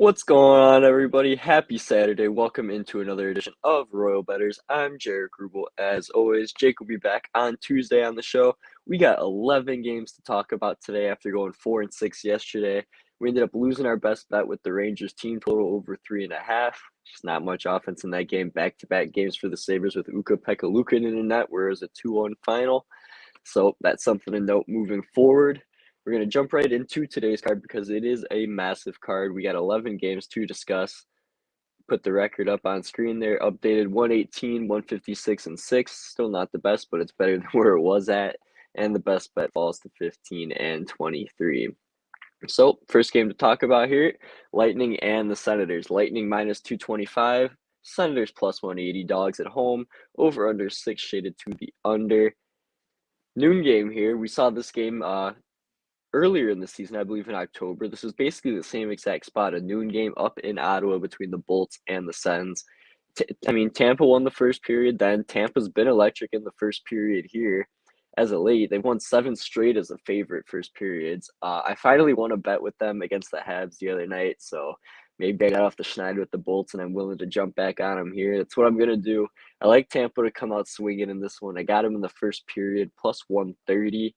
What's going on, everybody? Happy Saturday. Welcome into another edition of Royal Betters. I'm Jared Grubel. As always, Jake will be back on Tuesday on the show. We got 11 games to talk about today after going 4-6 yesterday. We ended up losing our best bet with the Rangers team total over 3.5. Just not much offense in that game. Back-to-back games for the Sabres with Ukko-Pekka Luukkonen in the net, where it was a 2-1 final. So that's something to note moving forward. We're going to jump right into today's card because it is a massive card. We got 11 games to discuss. Put the record up on screen there. Updated 118, 156, and 6. Still not the best, but it's better than where it was at. And the best bet falls to 15 and 23. So, first game to talk about here, Lightning and the Senators. Lightning minus 225, Senators plus 180, dogs at home. Over under 6 shaded to the under. Noon game here. We saw this game earlier in the season, I believe in October. This is basically the same exact spot, a noon game up in Ottawa between the Bolts and the Sens. Tampa won the first period then. Tampa's been electric in the first period here as of late. They've won 7 straight as a favorite first periods. I finally won a bet with them against the Habs the other night, so maybe I got off the schneid with the Bolts, and I'm willing to jump back on them here. That's what I'm going to do. I like Tampa to come out swinging in this one. I got them in the first period, plus 130.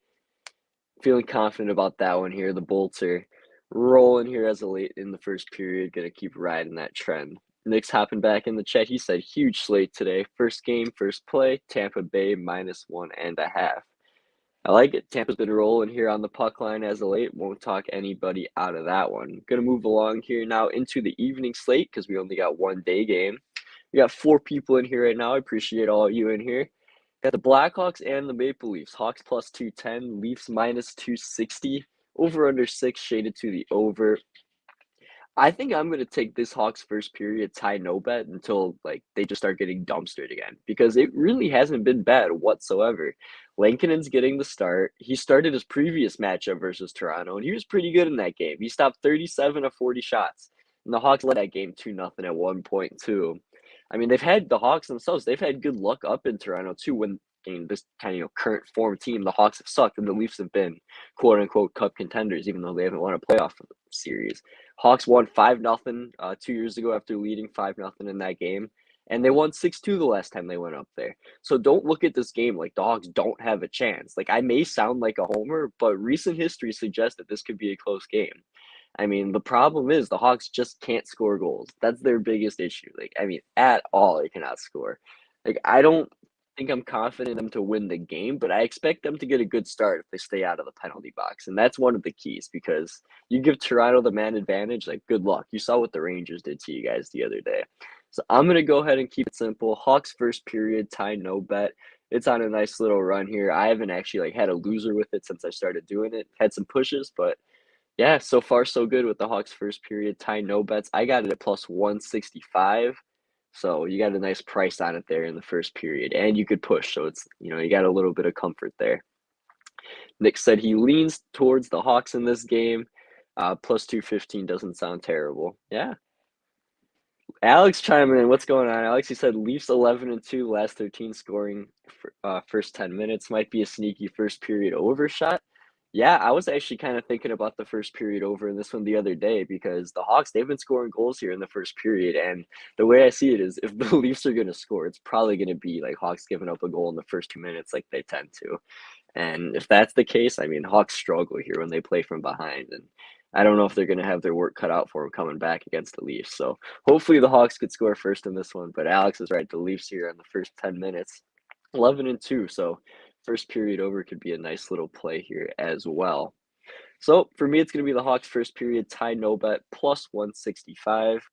Feeling confident about that one here. The Bolts are rolling here as a late in the first period. Going to keep riding that trend. Nick's hopping back in the chat. He said, huge slate today. First game, first play, Tampa Bay minus 1.5. I like it. Tampa's been rolling here on the puck line as of late. Won't talk anybody out of that one. Going to move along here now into the evening slate because we only got one day game. We got 4 people in here right now. I appreciate all of you in here. Got the Blackhawks and the Maple Leafs. Hawks plus 210, Leafs minus 260. Over under 6 shaded to the over. I think I'm going to take this Hawks first period tie no bet until they just start getting dumpstered again because it really hasn't been bad whatsoever. Lankinen's getting the start. He started his previous matchup versus Toronto, and he was pretty good in that game. He stopped 37 of 40 shots, and the Hawks led that game 2-0 at one point too. They've had the Hawks themselves. They've had good luck up in Toronto too when this kind of current form team, the Hawks have sucked and the Leafs have been quote unquote cup contenders, even though they haven't won a playoff series. Hawks won 5-0 2 years ago after leading 5-0 in that game, and they won 6-2 the last time they went up there. So don't look at this game like the Hawks don't have a chance. I may sound like a homer, but recent history suggests that this could be a close game. The problem is the Hawks just can't score goals. That's their biggest issue. At all, they cannot score. I don't think I'm confident in them to win the game, but I expect them to get a good start if they stay out of the penalty box. And that's one of the keys because you give Toronto the man advantage, good luck. You saw what the Rangers did to you guys the other day. So I'm going to go ahead and keep it simple. Hawks first period, tie no bet. It's on a nice little run here. I haven't actually had a loser with it since I started doing it. Had some pushes, but yeah, so far so good with the Hawks first period, tie no bets. I got it at plus 165. So you got a nice price on it there in the first period. And you could push, so it's you got a little bit of comfort there. Nick said he leans towards the Hawks in this game. Plus 215 doesn't sound terrible. Yeah. Alex chiming in. What's going on, Alex? He said Leafs 11-2, last 13 scoring first 10 minutes. Might be a sneaky first period overshot. Yeah, I was actually kind of thinking about the first period over in this one the other day because the Hawks, they've been scoring goals here in the first period. And the way I see it is if the Leafs are going to score, it's probably going to be Hawks giving up a goal in the first 2 minutes like they tend to. And if that's the case, Hawks struggle here when they play from behind. And I don't know if they're going to have their work cut out for them coming back against the Leafs. So hopefully the Hawks could score first in this one. But Alex is right. The Leafs here in the first 10 minutes, 11-2. So first period over could be a nice little play here as well. So for me, it's going to be the Hawks first period tie no bet plus 165.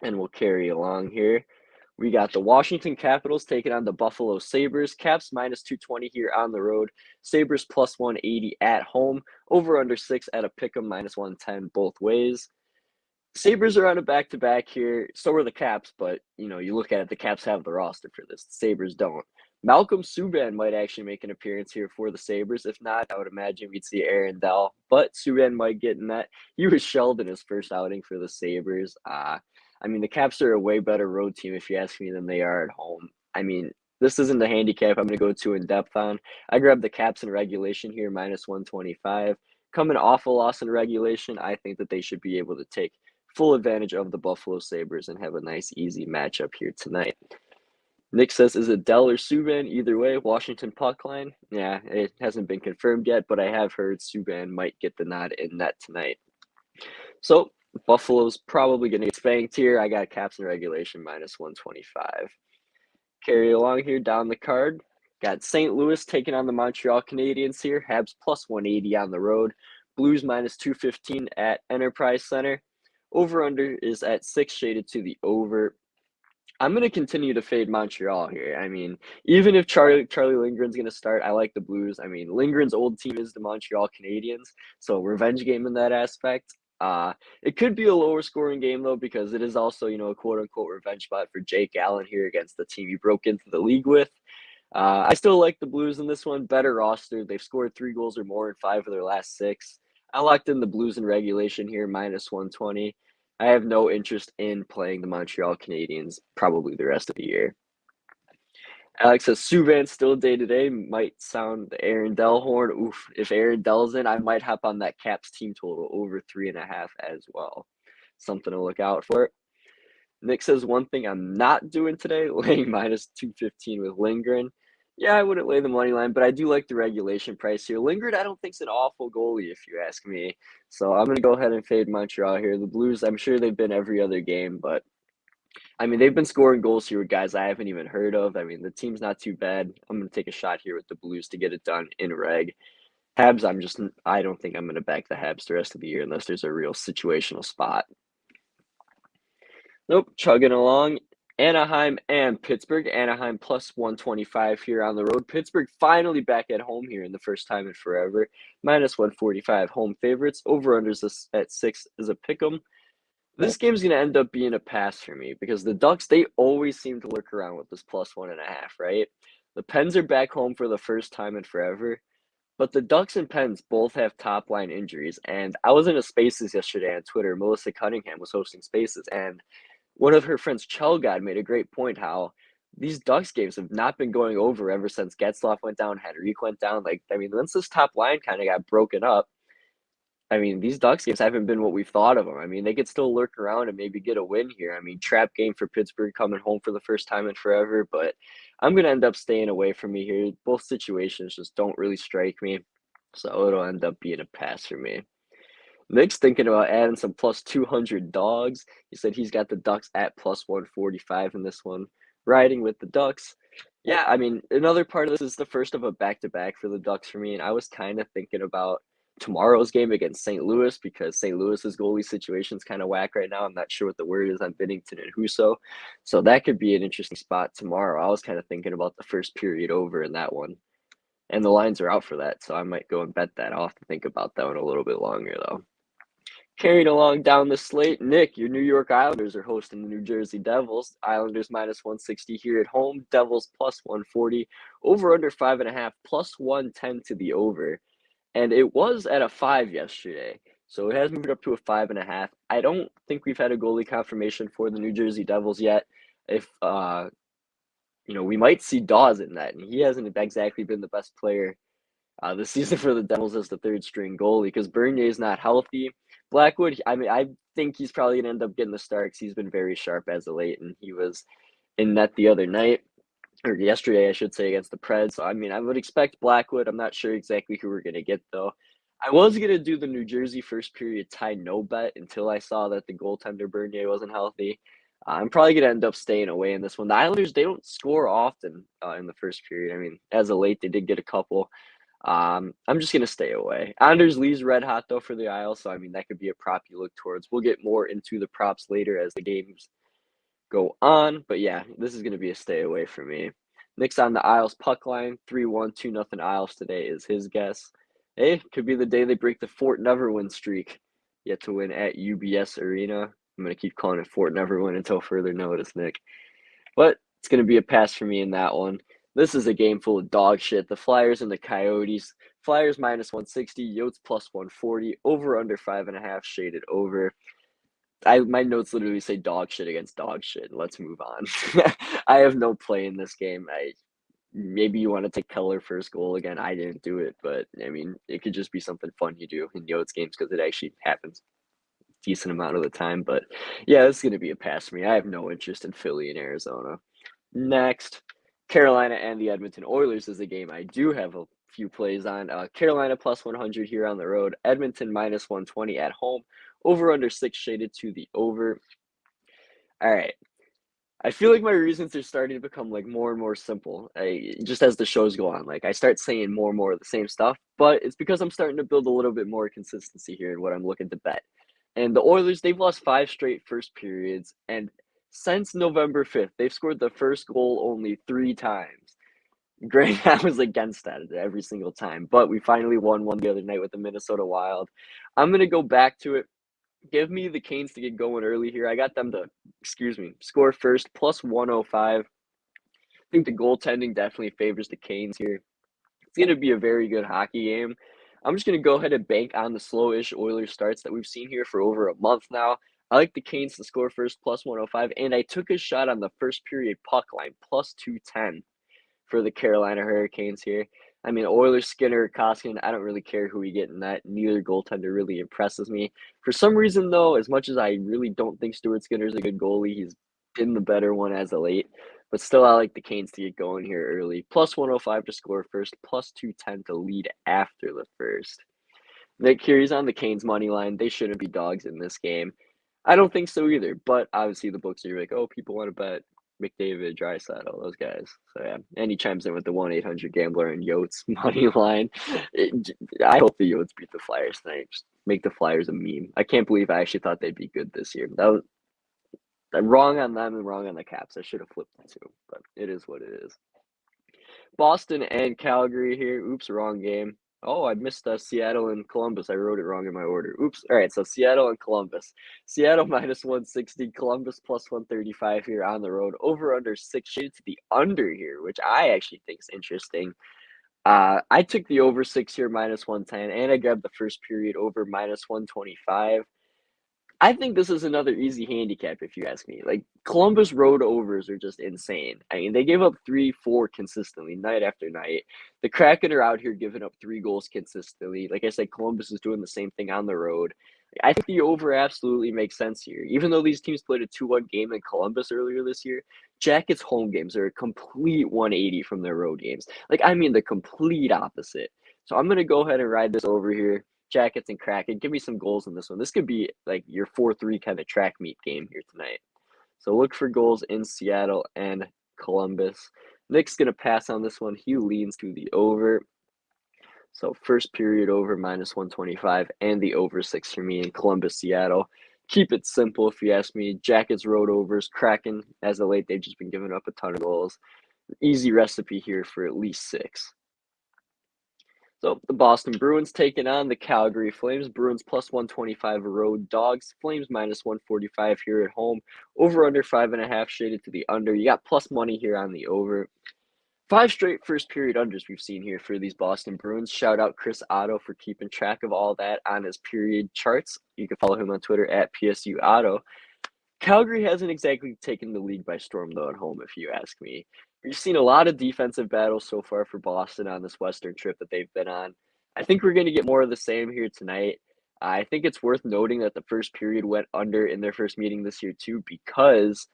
And we'll carry along here. We got the Washington Capitals taking on the Buffalo Sabres. Caps minus 220 here on the road. Sabres plus 180 at home. Over under 6 at a pick'em minus 110 both ways. Sabres are on a back-to-back here. So are the Caps, but, you look at it, the Caps have the roster for this. The Sabres don't. Malcolm Subban might actually make an appearance here for the Sabres. If not, I would imagine we'd see Aaron Dell. But Subban might get in that. He was shelled in his first outing for the Sabres. The Caps are a way better road team, if you ask me, than they are at home. This isn't the handicap I'm going to go too in-depth on. I grabbed the Caps in regulation here, minus 125. Coming off a loss in regulation, I think that they should be able to take full advantage of the Buffalo Sabres and have a nice, easy matchup here tonight. Nick says, is it Dell or Subban? Either way, Washington puck line. Yeah, it hasn't been confirmed yet, but I have heard Subban might get the nod in net tonight. So Buffalo's probably going to get spanked here. I got Caps in regulation -125. Carry along here down the card. Got St. Louis taking on the Montreal Canadiens here. Habs +180 on the road. Blues -215 at Enterprise Center. Over-under is at 6, shaded to the over. I'm going to continue to fade Montreal here. I mean, even if Charlie Lindgren's going to start, I like the Blues. I mean, Lindgren's old team is the Montreal Canadiens, so revenge game in that aspect. It could be a lower scoring game, though, because it is also, a quote-unquote revenge spot for Jake Allen here against the team he broke into the league with. I still like the Blues in this one. Better roster. They've scored 3 goals or more in 5 of their last 6. I locked in the Blues in regulation here, -120. I have no interest in playing the Montreal Canadiens probably the rest of the year. Alex says Subban still day-to-day. Might sound the Aaron Dell horn. Oof, if Aaron Dell's in, I might hop on that Caps team total over 3.5 as well. Something to look out for. Nick says one thing I'm not doing today, laying -215 with Lindgren. Yeah, I wouldn't lay the money line, but I do like the regulation price here. Lindgren, I don't think is an awful goalie, if you ask me. So I'm going to go ahead and fade Montreal here. The Blues, I'm sure they've been every other game, but I mean, they've been scoring goals here with guys I haven't even heard of. I mean, the team's not too bad. I'm going to take a shot here with the Blues to get it done in reg. Habs, I don't think I'm going to back the Habs the rest of the year unless there's a real situational spot. Nope, chugging along. Anaheim and Pittsburgh. Anaheim +125 here on the road. Pittsburgh finally back at home here in the first time in forever. -145 home favorites. Over-unders at 6 is a pick'em. This game's going to end up being a pass for me because the Ducks, they always seem to lurk around with this +1.5, right? The Pens are back home for the first time in forever. But the Ducks and Pens both have top line injuries. And I was in a Spaces yesterday on Twitter. Melissa Cunningham was hosting Spaces, and one of her friends, Chelgad, made a great point how these Ducks games have not been going over ever since Getzlaf went down, Henrique went down. Once this top line kind of got broken up, these Ducks games haven't been what we've thought of them. They could still lurk around and maybe get a win here. Trap game for Pittsburgh coming home for the first time in forever, but I'm going to end up staying away from me here. Both situations just don't really strike me, so it'll end up being a pass for me. Nick's thinking about adding some +200 dogs. He said he's got the Ducks at +145 in this one. Riding with the Ducks. Yeah, another part of this is the first of a back-to-back for the Ducks for me, and I was kind of thinking about tomorrow's game against St. Louis because St. Louis's goalie situation's kind of whack right now. I'm not sure what the word is on Binnington and Husso, so that could be an interesting spot tomorrow. I was kind of thinking about the first period over in that one, and the lines are out for that, so I might go and bet that. I'll have to think about that one a little bit longer, though. Carried along down the slate, Nick, your New York Islanders are hosting the New Jersey Devils. Islanders -160 here at home. Devils +140. Over under 5.5, +110 to the over. And it was at a 5 yesterday, so it has moved up to a 5.5. I don't think we've had a goalie confirmation for the New Jersey Devils yet. If we might see Dawes in that, and he hasn't exactly been the best player this season for the Devils as the third string goalie because Bernier is not healthy. Blackwood, I think he's probably going to end up getting the start because he's been very sharp as of late, and he was in net the other night, or yesterday, I should say, against the Preds. So, I would expect Blackwood. I'm not sure exactly who we're going to get, though. I was going to do the New Jersey first period tie no bet until I saw that the goaltender Bernier wasn't healthy. I'm probably going to end up staying away in this one. The Islanders, they don't score often in the first period. As of late, they did get a couple. I'm just going to stay away. Anders Lee's red hot, though, for the Isles, so, that could be a prop you look towards. We'll get more into the props later as the games go on, but yeah, this is going to be a stay away for me. Nick's on the Isles puck line, 3-1, 2-0 Isles today is his guess. Hey, could be the day they break the Fort Never Win streak. Yet to win at UBS Arena. I'm going to keep calling it Fort Never Win until further notice, Nick. But it's going to be a pass for me in that one. This is a game full of dog shit. The Flyers and the Coyotes. Flyers -160, Yotes +140, over under 5.5, shaded over. My notes literally say dog shit against dog shit. Let's move on. I have no play in this game. Maybe you want to take Keller first goal again. I didn't do it, but it could just be something fun you do in Yotes games because it actually happens. decent amount of the time. But yeah, this is going to be a pass for me. I have no interest in Philly and Arizona. Next, Carolina and the Edmonton Oilers is a game I do have a few plays on. Carolina plus 100 here on the road. Edmonton minus 120 at home. Over under 6 shaded to the over. All right. I feel like my reasons are starting to become like more and more simple. Just as the shows go on, like I start saying more and more of the same stuff, but it's because I'm starting to build a little bit more consistency here in what I'm looking to bet. And the Oilers, they've lost 5 straight first periods, and since November 5th, they've scored the first goal only 3 times. Granted, I was against that every single time, but we finally won one the other night with the Minnesota Wild. I'm gonna go back to it. Give me the Canes to get going early here. I got them to, score first, plus 105. I think the goaltending definitely favors the Canes here. It's going to be a very good hockey game. I'm just going to go ahead and bank on the slow-ish Oilers starts that we've seen here for over a month now. I like the Canes to score first, plus 105, and I took a shot on the first period puck line, plus 210 for the Carolina Hurricanes here. I mean, Oilers, Skinner, Koskinen, I don't really care who we get in that. Neither goaltender really impresses me. For some reason, though, as much as I really don't think Stuart Skinner's a good goalie, he's been the better one as of late. But still, I like the Canes to get going here early. Plus 105 to score first, plus 210 to lead after the first. Nick Curie's on the Canes money line. They shouldn't be dogs in this game. I don't think so either, but obviously the books are like, oh, people want to bet McDavid, Draisaitl, those guys. So yeah, and he chimes in with the 1-800-GAMBLER and Yotes money line. I hope the Yotes beat the Flyers tonight. Just make the Flyers a meme. I can't believe I actually thought they'd be good this year. That was wrong on them and wrong on the Caps. I should have flipped the two, but it is what it is. Boston and Calgary here. Oops, wrong game. Oh, I missed Seattle and Columbus. I wrote it wrong in my order. Oops. All right, so Seattle and Columbus. Seattle minus 160, Columbus plus 135 here on the road. Over under 6 shaded to the under here, which I actually think is interesting. I took the over 6 here, minus 110, and I grabbed the first period over minus 125. I think this is another easy handicap if you ask me. Like Columbus road overs are just insane. I mean, they gave up 3-4 consistently night after night. The Kraken are out here giving up 3 goals consistently. Like I said, Columbus is doing the same thing on the road. I think the over absolutely makes sense here. Even though these teams played a 2-1 game in Columbus earlier this year, Jackets home games are a complete 180 from their road games. Like, I mean, the complete opposite. So I'm going to go ahead and ride this over here. Jackets and Kraken. Give me some goals in this one. This could be like your 4-3 kind of track meet game here tonight. So look for goals in Seattle and Columbus. Nick's going to pass on this one. He leans to the over. So first period over minus 125 and the over 6 for me in Columbus, Seattle. Keep it simple if you ask me. Jackets road overs. Kraken, as of late, they've just been giving up a ton of goals. Easy recipe here for at least 6. So the Boston Bruins taking on the Calgary Flames. Bruins plus 125 road dogs. Flames minus 145 here at home. Over under 5.5 shaded to the under. You got plus money here on the over. 5 straight first period unders we've seen here for these Boston Bruins. Shout out Chris Otto for keeping track of all that on his period charts. You can follow him on Twitter at PSU Otto. Calgary hasn't exactly taken the league by storm, though, at home, if you ask me. We've seen a lot of defensive battles so far for Boston on this Western trip that they've been on. I think we're going to get more of the same here tonight. I think it's worth noting that the first period went under in their first meeting this year, too, because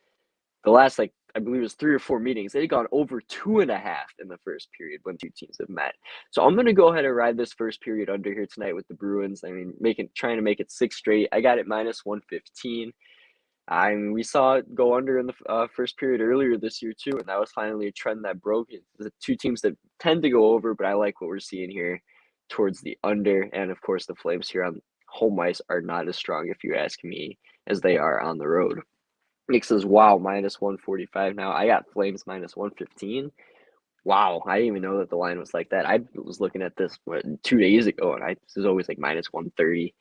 the last, I believe it was 3 or 4 meetings, they'd gone over 2.5 in the first period when 2 teams have met. So I'm going to go ahead and ride this first period under here tonight with the Bruins. I mean, trying to make it 6 straight. I got it minus 115. I mean, we saw it go under in the first period earlier this year, too, and that was finally a trend that broke. The 2 teams that tend to go over, but I like what we're seeing here towards the under. And, of course, the Flames here on home ice are not as strong, if you ask me, as they are on the road. Nick says, wow, minus 145 now. I got Flames minus 115. Wow, I didn't even know that the line was like that. I was looking at this 2 days ago, and this is always like minus 130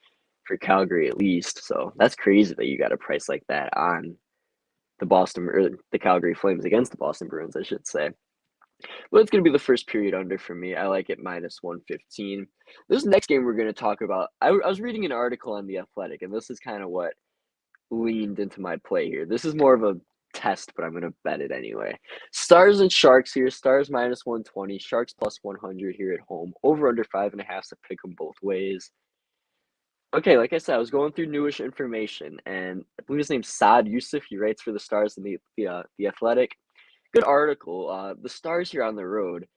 for Calgary at least. So that's crazy that you got a price like that on the Calgary Flames against the Boston Bruins, I should say. But it's going to be the first period under for me. I like it minus 115. This next game we're going to talk about, I was reading an article on The Athletic, and this is kind of what leaned into my play here. This is more of a test, but I'm going to bet it anyway. Stars and Sharks here. Stars minus 120. Sharks plus 100 here at home. Over under 5.5 to pick them both ways. Okay, like I said, I was going through newish information, and I believe his name's Saad Youssef. He writes for the Stars and the Athletic. Good article. The Stars here on the road,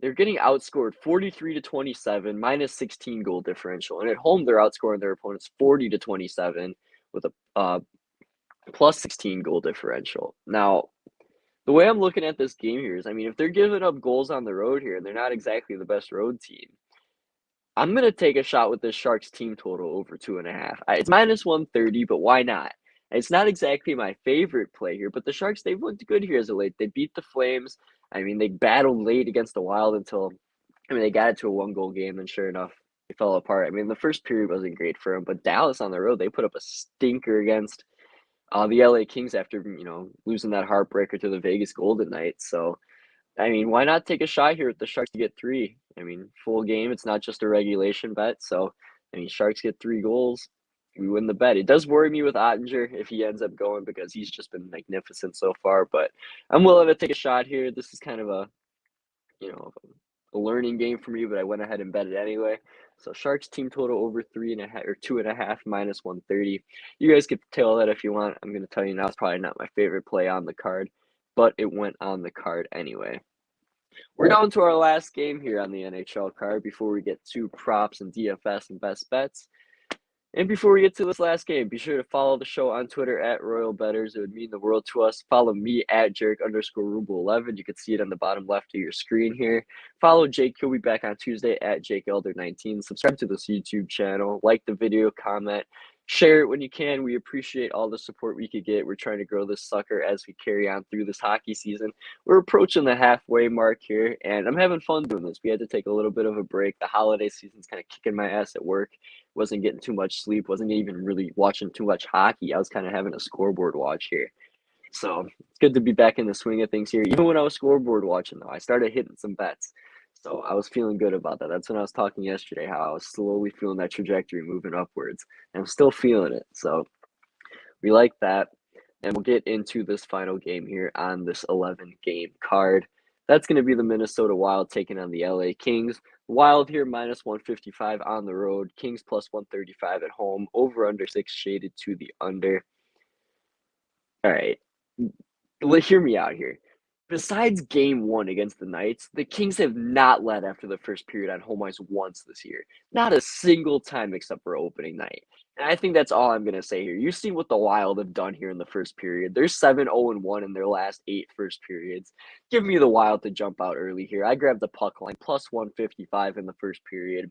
they're getting outscored 43 to 27, minus 16 goal differential, and at home they're outscoring their opponents 40 to 27 with a plus 16 goal differential. Now, the way I'm looking at this game here is, I mean, if they're giving up goals on the road here, and they're not exactly the best road team, I'm gonna take a shot with this Sharks team total over 2.5. It's minus 130, but why not? It's not exactly my favorite play here, but the Sharks, they've looked good here as of late. They beat the Flames. I mean, they battled late against the Wild until, I mean, they got it to a one-goal game, and sure enough, it fell apart. I mean, the first period wasn't great for them, but Dallas on the road, they put up a stinker against the LA Kings after, losing that heartbreaker to the Vegas Golden Knights. So, I mean, why not take a shot here with the Sharks to get 3? I mean, full game, it's not just a regulation bet, so, I mean, Sharks get 3 goals, we win the bet. It does worry me with Ottinger if he ends up going because he's just been magnificent so far, but I'm willing to take a shot here. This is kind of a, you know, a learning game for me, but I went ahead and bet it anyway. So Sharks team total over 3.5 or 2.5 minus 130. You guys could tail that if you want. I'm going to tell you now, it's probably not my favorite play on the card, but it went on the card anyway. We're down to our last game here on the NHL card before we get to props and DFS and best bets. And before we get to this last game, be sure to follow the show on Twitter at Royal Betters. It would mean the world to us. Follow me at Jarek_Ruble11. You can see it on the bottom left of your screen here. Follow Jake. He'll be back on Tuesday at JakeElder19. Subscribe to this YouTube channel. Like the video, comment, share it when you can. We appreciate all the support we could get. We're trying to grow this sucker as we carry on through this hockey season. We're approaching the halfway mark here, and I'm having fun doing this. We had to take a little bit of a break. The holiday season's kind of kicking my ass at work. Wasn't getting too much sleep, wasn't even really watching too much hockey. I was kind of having a scoreboard watch here. So it's good to be back in the swing of things here. Even when I was scoreboard watching, though, I started hitting some bets. So I was feeling good about that. That's when I was talking yesterday, how I was slowly feeling that trajectory moving upwards. And I'm still feeling it. So we like that. And we'll get into this final game here on this 11-game card. That's going to be the Minnesota Wild taking on the LA Kings. Wild here minus 155 on the road. Kings plus 135 at home. Over under 6 shaded to the under. All right. Hear me out here. Besides game 1 against the Knights, the Kings have not led after the first period on home ice once this year. Not a single time except for opening night. And I think that's all I'm going to say here. You see what the Wild have done here in the first period. They're 7-0-1 in their last 8 first periods. Give me the Wild to jump out early here. I grabbed the puck line plus 155 in the first period.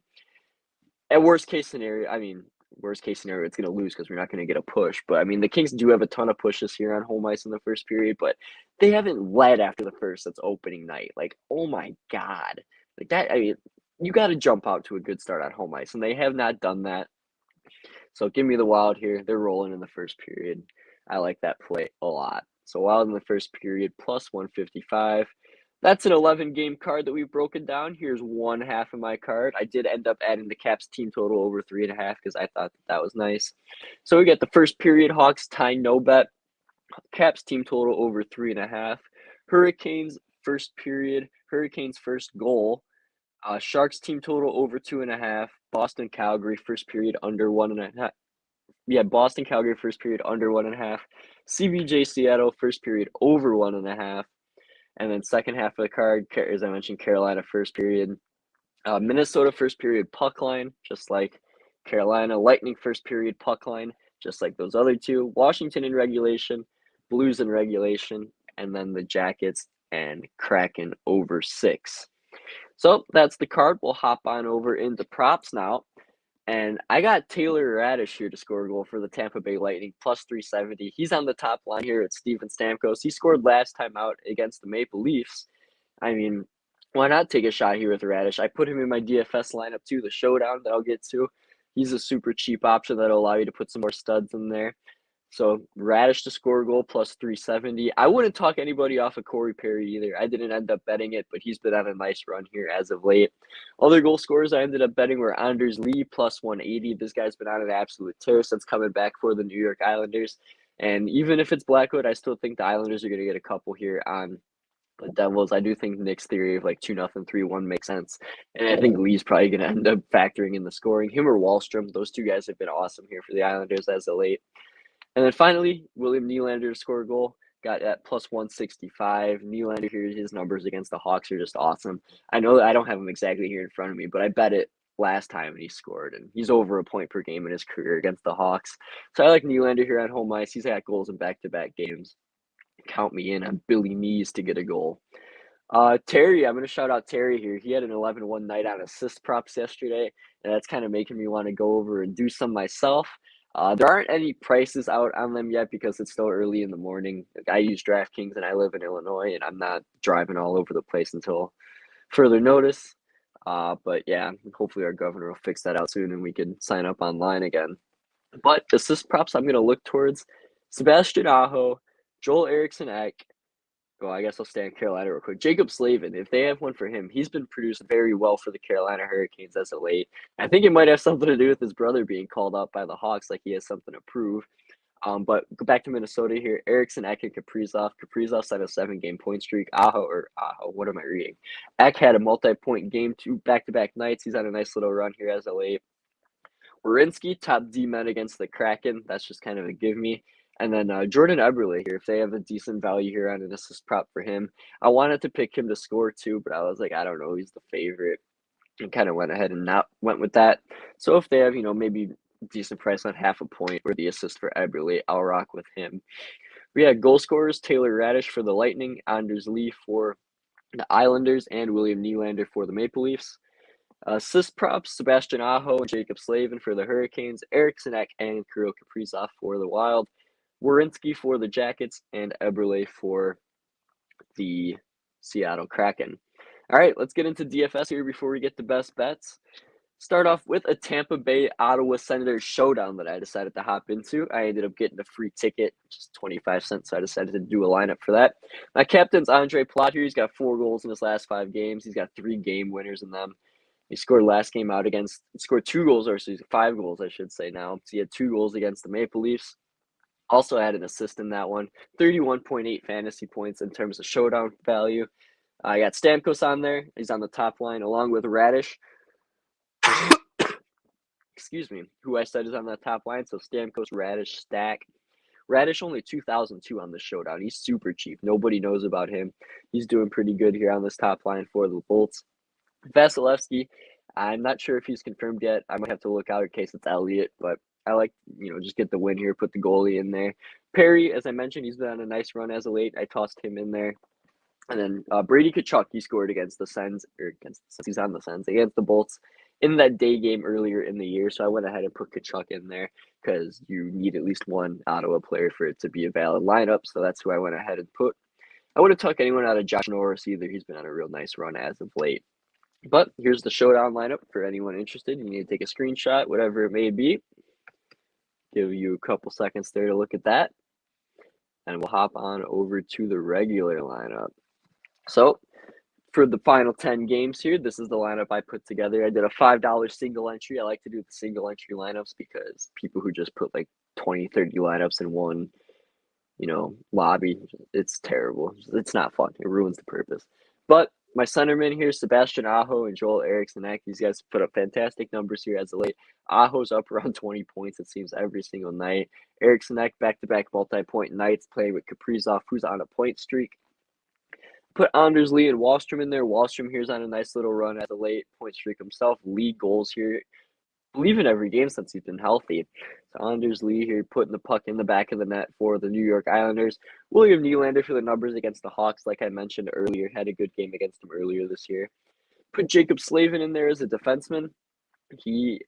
At worst case scenario, it's going to lose because we're not going to get a push. But, I mean, the Kings do have a ton of pushes here on home ice in the first period, but they haven't led after the first. That's opening night. Like, oh, my God. Like, that, I mean, you got to jump out to a good start on home ice, and they have not done that. So give me the Wild here. They're rolling in the first period. I like that play a lot. So Wild in the first period, plus 155. That's an 11-game card that we've broken down. Here's one half of my card. I did end up adding the Caps team total over 3.5 because I thought that was nice. So we got the first period, Hawks tying no bet. Caps team total over 3.5. Hurricanes first period, Hurricanes first goal. Sharks team total over 2.5. Boston Calgary first period under 1.5. Yeah, Boston Calgary first period under 1.5. CBJ Seattle first period over 1.5. And then second half of the card, as I mentioned, Carolina first period. Minnesota first period puck line, just like Carolina. Lightning first period puck line, just like those other two. Washington in regulation, Blues in regulation, and then the Jackets and Kraken over 6. So that's the card. We'll hop on over into props now. And I got Taylor Radish here to score a goal for the Tampa Bay Lightning, plus 370. He's on the top line here at Steven Stamkos. He scored last time out against the Maple Leafs. I mean, why not take a shot here with Radish? I put him in my DFS lineup too, the Showdown that I'll get to. He's a super cheap option that'll allow you to put some more studs in there. So Radish to score a goal plus 370. I wouldn't talk anybody off of Corey Perry either. I didn't end up betting it, but he's been on a nice run here as of late. Other goal scorers I ended up betting were Anders Lee plus 180. This guy's been on an absolute tear since coming back for the New York Islanders. And even if it's Blackwood, I still think the Islanders are going to get a couple here on the Devils. I do think Nick's theory of like 2-0, 3-1 makes sense. And I think Lee's probably going to end up factoring in the scoring. Him or Wahlstrom, those two guys have been awesome here for the Islanders as of late. And then finally, William Nylander to score a goal. Got at plus 165. Nylander here, his numbers against the Hawks are just awesome. I know that I don't have him exactly here in front of me, but I bet it last time and he scored. And he's over a point per game in his career against the Hawks. So I like Nylander here on home ice. He's got goals in back-to-back games. Count me in on Billy Knees to get a goal. Terry, I'm going to shout out Terry here. He had an 11-1 night on assist props yesterday, and that's kind of making me want to go over and do some myself. There aren't any prices out on them yet because it's still early in the morning. I use DraftKings and I live in Illinois, and I'm not driving all over the place until further notice. But yeah, hopefully our governor will fix that out soon and we can sign up online again. But assist props, I'm going to look towards Sebastian Aho, Joel Eriksson Ek. Well, I guess I'll stay in Carolina real quick. Jacob Slavin, if they have one for him, he's been produced very well for the Carolina Hurricanes as of late. I think it might have something to do with his brother being called up by the Hawks, like he has something to prove. But go back to Minnesota here. Eriksson, Ek, and Kaprizov. Kaprizov's on a 7-game point streak. Aho, what am I reading? Ek had a multi-point game, 2 back-to-back nights. He's on a nice little run here as of late. Werenski, top D-men against the Kraken. That's just kind of a give me. And then Jordan Eberle here, if they have a decent value here on an assist prop for him. I wanted to pick him to score too, but I was like, I don't know, he's the favorite. And kind of went ahead and not went with that. So if they have, maybe decent price on half a point or the assist for Eberle, I'll rock with him. We had goal scorers, Taylor Radish for the Lightning, Anders Lee for the Islanders, and William Nylander for the Maple Leafs. Assist props, Sebastian Aho and Jacob Slavin for the Hurricanes, Eriksson Ek and Kirill Kaprizov for the Wild, Werenski for the Jackets, and Eberle for the Seattle Kraken. All right, let's get into DFS here before we get the best bets. Start off with a Tampa Bay Ottawa Senators showdown that I decided to hop into. I ended up getting a free ticket, just 25 cents, so I decided to do a lineup for that. My captain's Andre Plot here. He's got 4 goals in his last 5 games. He's got 3 game winners in them. He scored last game out scored 2 goals, or so 5 goals, I should say now. So he had 2 goals against the Maple Leafs. Also had an assist in that one. 31.8 fantasy points in terms of showdown value. I got Stamkos on there. He's on the top line along with Radish. Excuse me, who I said is on that top line. So Stamkos, Radish, Stack. Radish only 2,002 on the showdown. He's super cheap. Nobody knows about him. He's doing pretty good here on this top line for the Bolts. Vasilevsky, I'm not sure if he's confirmed yet. I might have to look out in case it's Elliott, but I like, just get the win here, put the goalie in there. Perry, as I mentioned, he's been on a nice run as of late. I tossed him in there. And then Brady Tkachuk, he scored against the Sens, he's on the Sens, against the Bolts in that day game earlier in the year. So I went ahead and put Tkachuk in there because you need at least one Ottawa player for it to be a valid lineup. So that's who I went ahead and put. I would have took anyone out of Josh Norris either. He's been on a real nice run as of late. But here's the showdown lineup for anyone interested. You need to take a screenshot, whatever it may be. Give you a couple seconds there to look at that. And we'll hop on over to the regular lineup. So for the final 10 games here, this is the lineup I put together. I did a $5 single entry. I like to do the single entry lineups because people who just put like 20, 30 lineups in one, lobby, it's terrible. It's not fun. It ruins the purpose. But my centermen here, Sebastian Aho and Joel Eriksson Ek, these guys put up fantastic numbers here as of late. Aho's up around 20 points, it seems, every single night. Eriksson Ek, back-to-back multi-point nights, playing with Kaprizov, who's on a point streak. Put Anders Lee and Wahlstrom in there. Wahlstrom here's on a nice little run as a late point streak himself. Lead goals here, I believe, in every game since he's been healthy. So Anders Lee here putting the puck in the back of the net for the New York Islanders. William Nylander for the numbers against the Hawks, like I mentioned earlier, had a good game against them earlier this year. Put Jacob Slavin in there as a defenseman. He,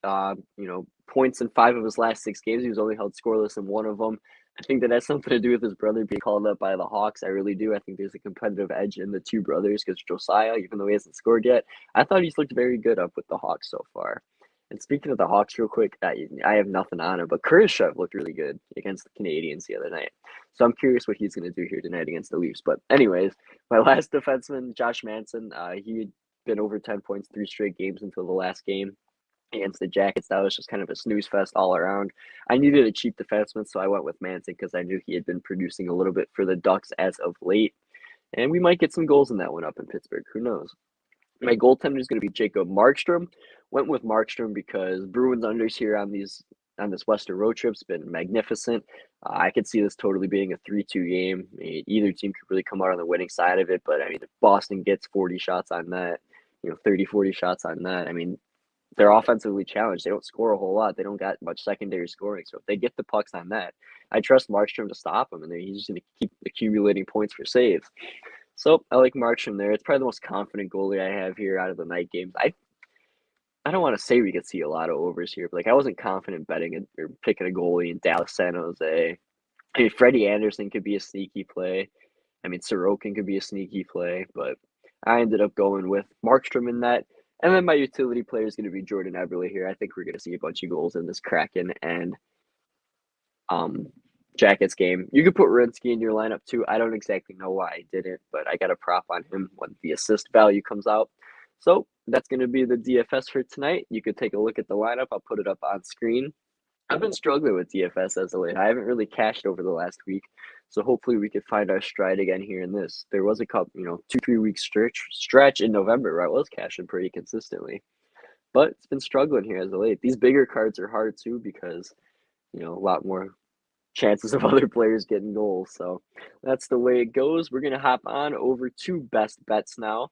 points in 5 of his last 6 games. He was only held scoreless in 1 of them. I think that has something to do with his brother being called up by the Hawks. I really do. I think there's a competitive edge in the 2 brothers because Josiah, even though he hasn't scored yet, I thought he's looked very good up with the Hawks so far. And speaking of the Hawks real quick, I have nothing on him, but Kurashev looked really good against the Canadiens the other night. So I'm curious what he's going to do here tonight against the Leafs. But anyways, my last defenseman, Josh Manson, he had been over 10 points 3 straight games until the last game against the Jackets. That was just kind of a snooze fest all around. I needed a cheap defenseman, so I went with Manson because I knew he had been producing a little bit for the Ducks as of late. And we might get some goals in that one up in Pittsburgh. Who knows? My goaltender is going to be Jacob Markstrom. Went with Markstrom because Bruins unders here on this Western road trip's been magnificent. I could see this totally being a 3-2 game. I mean, either team could really come out on the winning side of it, but I mean, if Boston gets 40 shots on that, 30, 40 shots on that, I mean, they're offensively challenged. They don't score a whole lot. They don't got much secondary scoring. So if they get the pucks on that, I trust Markstrom to stop them, and then he's just going to keep accumulating points for saves. So I like Markstrom there. It's probably the most confident goalie I have here out of the night games. I don't want to say we could see a lot of overs here, but I wasn't confident betting it or picking a goalie in Dallas, San Jose. I mean, Freddie Anderson could be a sneaky play. I mean, Sorokin could be a sneaky play, but I ended up going with Markstrom in that. And then my utility player is going to be Jordan Eberle here. I think we're going to see a bunch of goals in this Kraken and Jackets game. You could put Rinsky in your lineup too. I don't exactly know why I didn't, but I got a prop on him when the assist value comes out. So that's going to be the DFS for tonight. You could take a look at the lineup. I'll put it up on screen. I've been struggling with DFS as of late. I haven't really cashed over the last week. So hopefully we could find our stride again here in this. There was a couple, 2-3 weeks stretch in November where I was cashing pretty consistently. But it's been struggling here as of late. These bigger cards are hard too because, a lot more chances of other players getting goals. So that's the way it goes. We're going to hop on over to best bets now.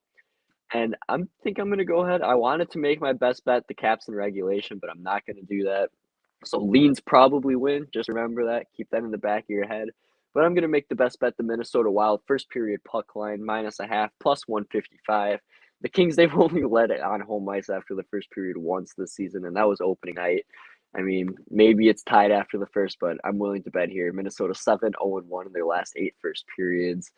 And I think I'm going to go ahead. I wanted to make my best bet the Caps in regulation, but I'm not going to do that. So leans probably win. Just remember that. Keep that in the back of your head. But I'm going to make the best bet the Minnesota Wild first period puck line -0.5 plus 155. The Kings, they've only led it on home ice after the first period once this season, and that was opening night. I mean, maybe it's tied after the first, but I'm willing to bet here. Minnesota 7-0-1 in their last 8 first periods.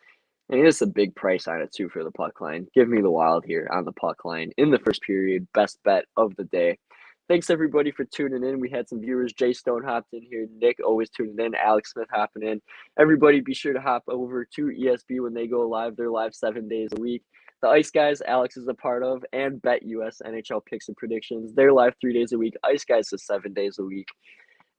And there's a big price on it too for the puck line. Give me the Wild here on the puck line in the first period. Best bet of the day. Thanks everybody for tuning in. We had some viewers. Jay Stone hopped in here. Nick always tuning in. Alex Smith hopping in. Everybody be sure to hop over to ESB when they go live. They're live 7 days a week. The Ice Guys, Alex is a part of, and BetUS NHL picks and predictions. They're live 3 days a week. Ice Guys is 7 days a week.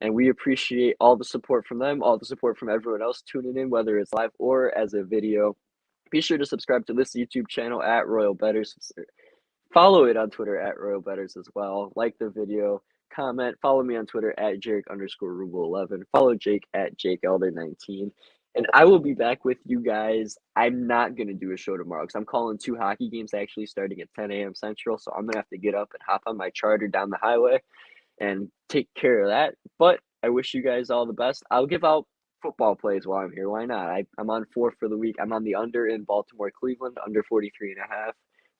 And we appreciate all the support from them, all the support from everyone else tuning in, whether it's live or as a video. Be sure to subscribe to this YouTube channel at Royal Betters. Follow it on Twitter at Royal Betters as well. Like the video, comment, follow me on Twitter at Jarek_Ruble11. Follow Jake at JakeElder19. And I will be back with you guys. I'm not going to do a show tomorrow because I'm calling 2 hockey games actually starting at 10 a.m. Central. So I'm going to have to get up and hop on my charter down the highway and take care of that. But I wish you guys all the best. I'll give out football plays while I'm here. Why not? I'm on 4 for the week. I'm on the under in Baltimore, Cleveland, under 43.5.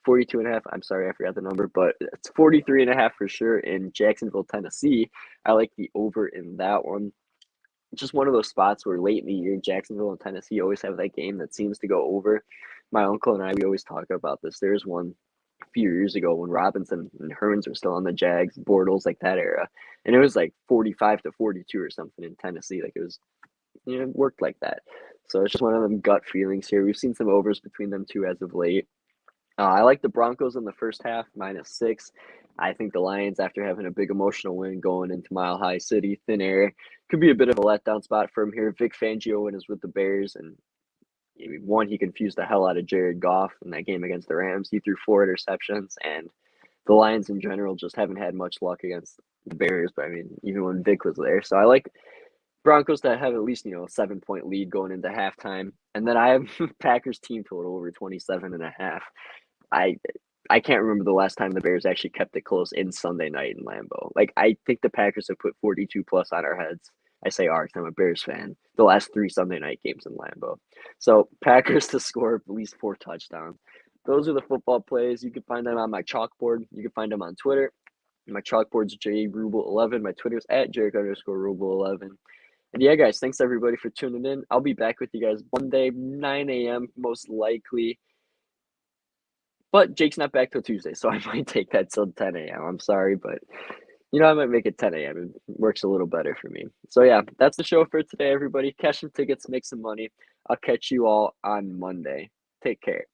42.5. I'm sorry, I forgot the number, but it's 43.5 for sure in Jacksonville, Tennessee. I like the over in that one. Just one of those spots where late in the year, Jacksonville and Tennessee always have that game that seems to go over. My uncle and I, we always talk about this. There's one a few years ago when Robinson and Hearns were still on the Jags, Bortles, like that era, and it was like 45-42 or something in Tennessee. Like it was, it worked like that. So it's just one of them gut feelings here. We've seen some overs between them two as of late. I like the Broncos in the first half, -6. I think the Lions, after having a big emotional win going into Mile High City, thin air, could be a bit of a letdown spot for him here. Vic Fangio is with the Bears, and one, he confused the hell out of Jared Goff in that game against the Rams. He threw 4 interceptions, and the Lions in general just haven't had much luck against the Bears, but I mean, even when Vic was there. So I like Broncos to have at least, a 7-point lead going into halftime. And then I have Packers team total over 27.5. I can't remember the last time the Bears actually kept it close in Sunday night in Lambeau. Like, I think the Packers have put 42 plus on our heads. I say our because I'm a Bears fan. The last 3 Sunday night games in Lambeau. So Packers to score at least 4 touchdowns. Those are the football plays. You can find them on my chalkboard. You can find them on Twitter. My chalkboard's JRuble11. My Twitter's at Jarek_Ruble11. And yeah, guys, thanks everybody for tuning in. I'll be back with you guys Monday, 9 a.m. most likely. But Jake's not back till Tuesday, so I might take that till 10 a.m. I'm sorry, but I might make it 10 a.m. It works a little better for me. So yeah, that's the show for today, everybody. Cash some tickets, make some money. I'll catch you all on Monday. Take care.